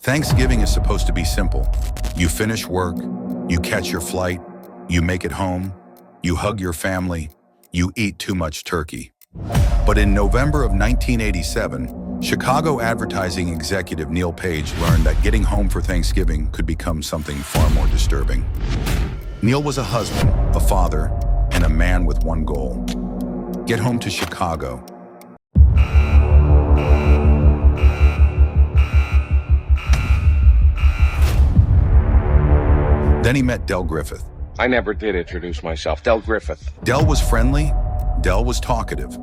Thanksgiving is supposed to be simple. You finish work, you catch your flight, you make it home, you hug your family, you eat too much turkey. But in November of 1987, Chicago advertising executive Neal Page learned that getting home for Thanksgiving could become something far more disturbing. Neal was a husband, a father, and a man with one goal: get home to Chicago. Then he met Del Griffith. I never did introduce myself. Del Griffith. Del was friendly. Del was talkative.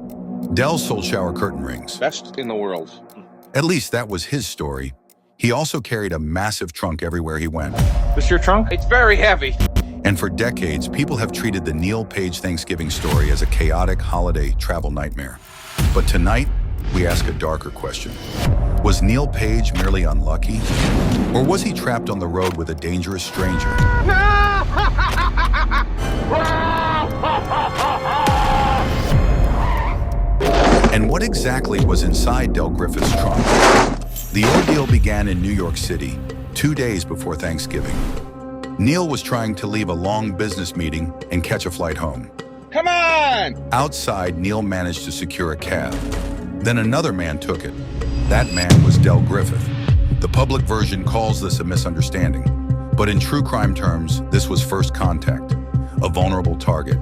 Del sold shower curtain rings. Best in the world. At least that was his story. He also carried a massive trunk everywhere he went. This your trunk? It's very heavy. And for decades, people have treated the Neal Page Thanksgiving story as a chaotic holiday travel nightmare. But tonight, we ask a darker question. Was Neal Page merely unlucky? Or was he trapped on the road with a dangerous stranger? And what exactly was inside Del Griffith's trunk? The ordeal began in New York City, 2 days before Thanksgiving. Neal was trying to leave a long business meeting and catch a flight home. Come on! Outside, Neal managed to secure a cab. Then another man took it. That man was Del Griffith. The public version calls this a misunderstanding, but in true crime terms, this was first contact, a vulnerable target,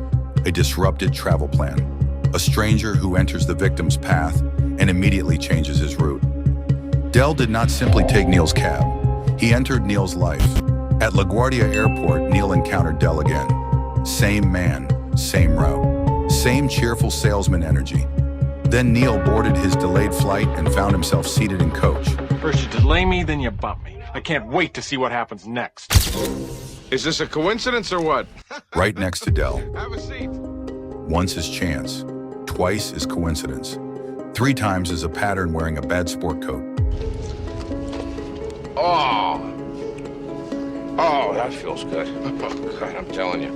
a disrupted travel plan, a stranger who enters the victim's path and immediately changes his route. Del did not simply take Neal's cab. He entered Neal's life. At LaGuardia Airport, Neal encountered Del again. Same man, same route, same cheerful salesman energy. Then Neal boarded his delayed flight and found himself seated in coach. First you delay me, then you bump me. I can't wait to see what happens next. Is this a coincidence or what? Right next to Del. Have a seat. Once is chance, twice is coincidence, 3 times is a pattern wearing a bad sport coat. Oh, that feels good. Oh, God, I'm telling you.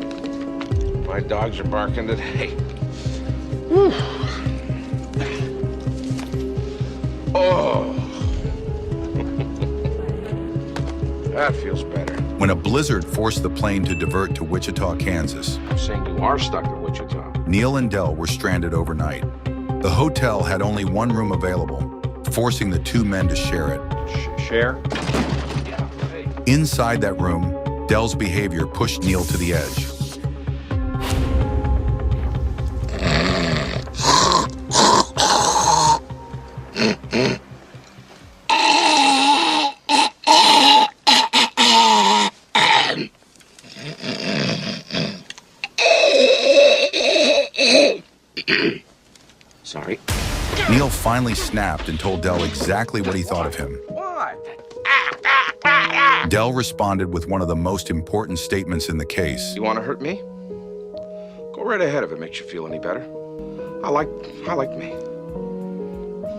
My dogs are barking today. Whew. Oh. That feels better. When a blizzard forced the plane to divert to Wichita, Kansas, I'm saying you are stuck in Wichita. Neal and Del were stranded overnight. The hotel had only one room available, forcing the 2 men to share it. Share? Yeah, hey. Inside that room, Del's behavior pushed Neal to the edge. Sorry. Neal finally snapped and told Del exactly what he thought of him. What? Del responded with one of the most important statements in the case. You want to hurt me? Go right ahead if it makes you feel any better. I like me.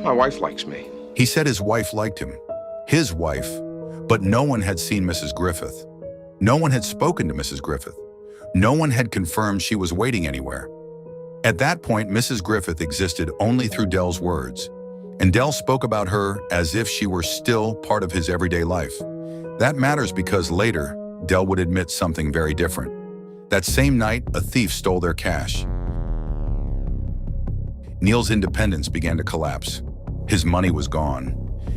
My wife likes me. He said his wife liked him. His wife. But no one had seen Mrs. Griffith. No one had spoken to Mrs. Griffith. No one had confirmed she was waiting anywhere. At that point, Mrs. Griffith existed only through Del's words, and Del spoke about her as if she were still part of his everyday life. That matters because later, Del would admit something very different. That same night, a thief stole their cash. Neal's independence began to collapse. His money was gone.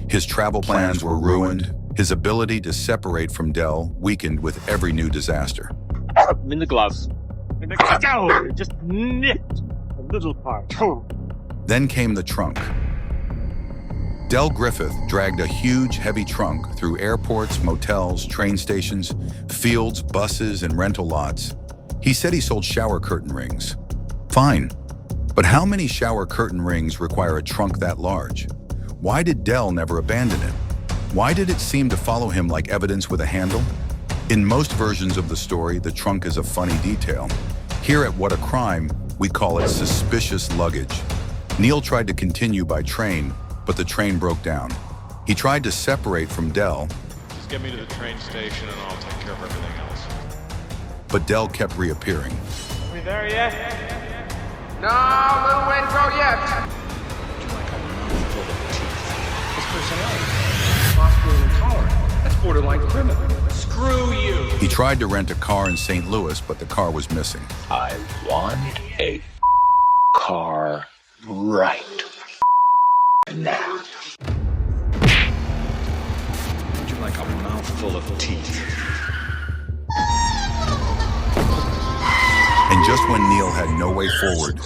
His travel plans were ruined. His ability to separate from Del weakened with every new disaster. I'm in the gloves. Oh, just nipped a little part. Oh. Then came the trunk. Del Griffith dragged a huge, heavy trunk through airports, motels, train stations, fields, buses, and rental lots. He said he sold shower curtain rings. Fine, but how many shower curtain rings require a trunk that large? Why did Del never abandon it? Why did it seem to follow him like evidence with a handle? In most versions of the story, the trunk is a funny detail. Here at What a Crime, we call it suspicious luggage. Neal tried to continue by train, but the train broke down. He tried to separate from Del. Just get me to the train station and I'll take care of everything else. But Del kept reappearing. Are we there yet? No, little way to go yet. This personality. Possibly intolerant. He tried to rent a car in St. Louis, but the car was missing. I want a car right now. Would you like a mouthful of teeth? And just when Neal had no way forward,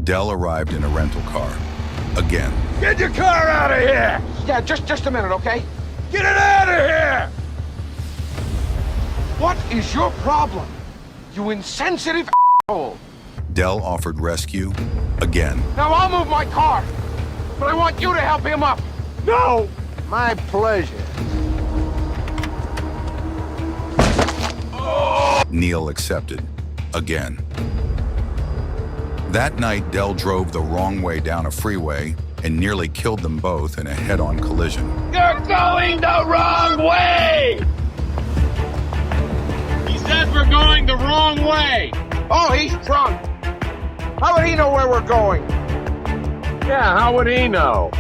Del arrived in a rental car. Again. Get your car out of here! Yeah, just a minute, okay? Get it out of here! What is your problem? You insensitive asshole! Del offered rescue again. Now I'll move my car, but I want you to help him up. No! My pleasure. Neal accepted again. That night, Del drove the wrong way down a freeway and nearly killed them both in a head-on collision. You're going the wrong way! He says we're going the wrong way! Oh, he's drunk. How would he know where we're going? Yeah, how would he know?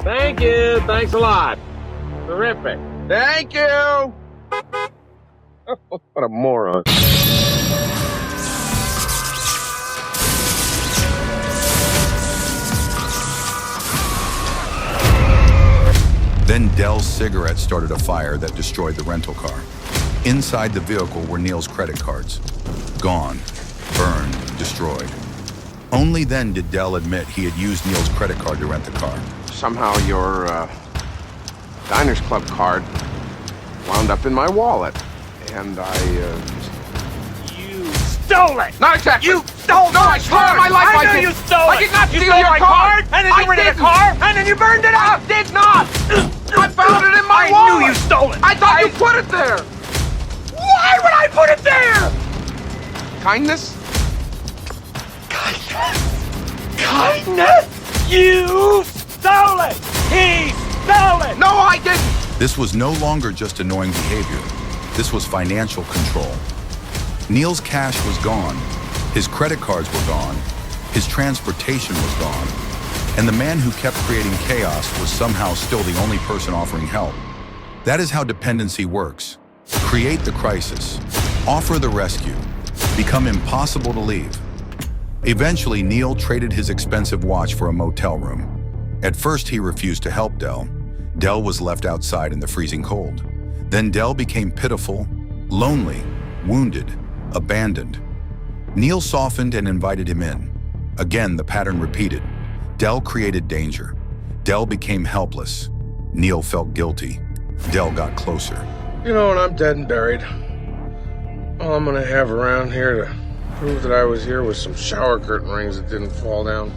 Thank you. Thanks a lot. Terrific. Thank you. What a moron. Then Del's cigarette started a fire that destroyed the rental car. Inside the vehicle were Neal's credit cards. Gone, burned, destroyed. Only then did Del admit he had used Neal's credit card to rent the car. Somehow your Diners Club card wound up in my wallet, and You stole it! Not exactly. You stole No, I swear on my life I know did. you stole it! I did not You steal stole your my card. And then you I rented a didn't. car, and then you burned it up! I did not. I found it in my I wallet. knew you stole it! I thought you put it there. Why would I put it there? Kindness? Kindness? You stole it! He stole it! No, I didn't. This was no longer just annoying behavior. This was financial control. Neal's cash was gone. His credit cards were gone. His transportation was gone. And the man who kept creating chaos was somehow still the only person offering help. That is how dependency works. Create the crisis. Offer the rescue. Become impossible to leave. Eventually, Neal traded his expensive watch for a motel room. At first, he refused to help Del. Del was left outside in the freezing cold. Then Del became pitiful, lonely, wounded, abandoned. Neal softened and invited him in. Again, the pattern repeated. Del created danger. Del became helpless. Neal felt guilty. Del got closer. You know, when I'm dead and buried, all I'm gonna have around here to prove that I was here was some shower curtain rings that didn't fall down.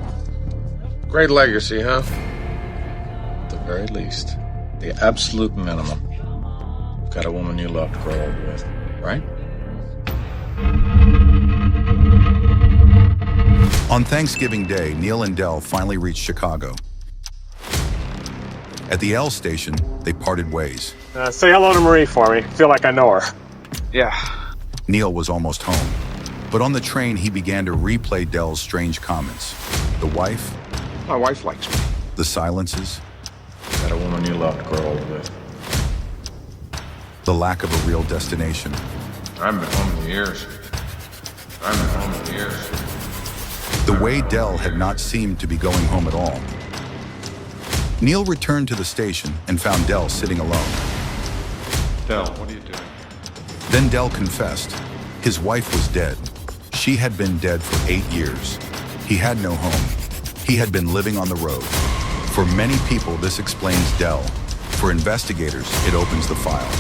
Great legacy, huh? At the very least, the absolute minimum. You've got a woman you love to grow old with, right? On Thanksgiving Day, Neal and Del finally reached Chicago. At the L station, they parted ways. Say hello to Marie for me. Feel like I know her. Yeah. Neal was almost home. But on the train, he began to replay Del's strange comments. The wife, My wife likes me. the silences, You've got a woman you love to grow old with. the lack of a real destination. I haven't been home in years. The way Del had not seemed to be going home at all. Neal returned to the station and found Del sitting alone. Del, what are you doing? Then Del confessed. His wife was dead. She had been dead for 8 years. He had no home. He had been living on the road. For many people, this explains Del. For investigators, it opens the file.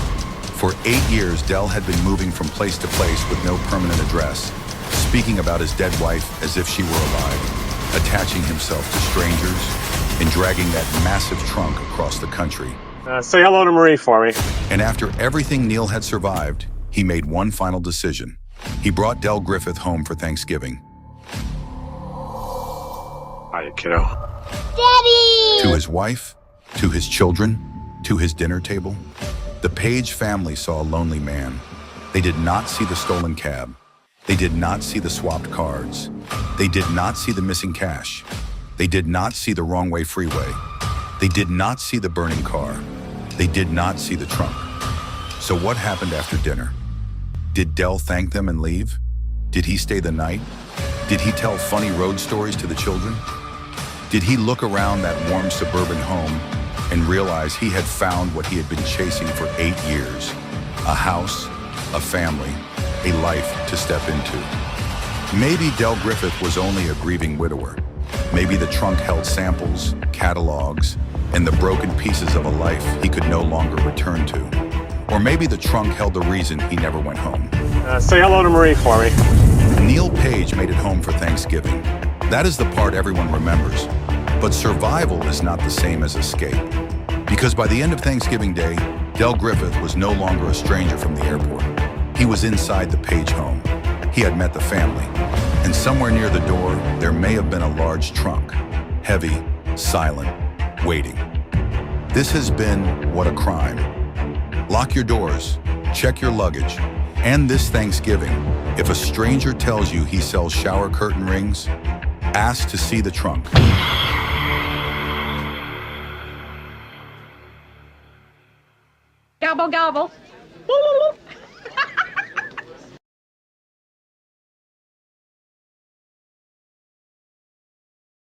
For 8 years, Del had been moving from place to place with no permanent address, speaking about his dead wife as if she were alive, attaching himself to strangers, and dragging that massive trunk across the country. Say hello to Marie for me. And after everything Neal had survived, he made one final decision. He brought Del Griffith home for Thanksgiving. Hiya, kiddo. Daddy! To his wife, to his children, to his dinner table, the Page family saw a lonely man. They did not see the stolen cab. They did not see the swapped cards. They did not see the missing cash. They did not see the wrong way freeway. They did not see the burning car. They did not see the trunk. So what happened after dinner? Did Del thank them and leave? Did he stay the night? Did he tell funny road stories to the children? Did he look around that warm suburban home and realize he had found what he had been chasing for 8 years? A house, a family, a life to step into. Maybe Del Griffith was only a grieving widower. Maybe the trunk held samples, catalogs, and the broken pieces of a life he could no longer return to. Or maybe the trunk held the reason he never went home. Say hello to Marie for me. Neal Page made it home for Thanksgiving. That is the part everyone remembers. But survival is not the same as escape. Because by the end of Thanksgiving Day, Del Griffith was no longer a stranger from the airport. He was inside the Page home. He had met the family. And somewhere near the door, there may have been a large trunk. Heavy, silent, waiting. This has been What a Crime. Lock your doors, check your luggage, and this Thanksgiving, if a stranger tells you he sells shower curtain rings, ask to see the trunk. Gobble, gobble.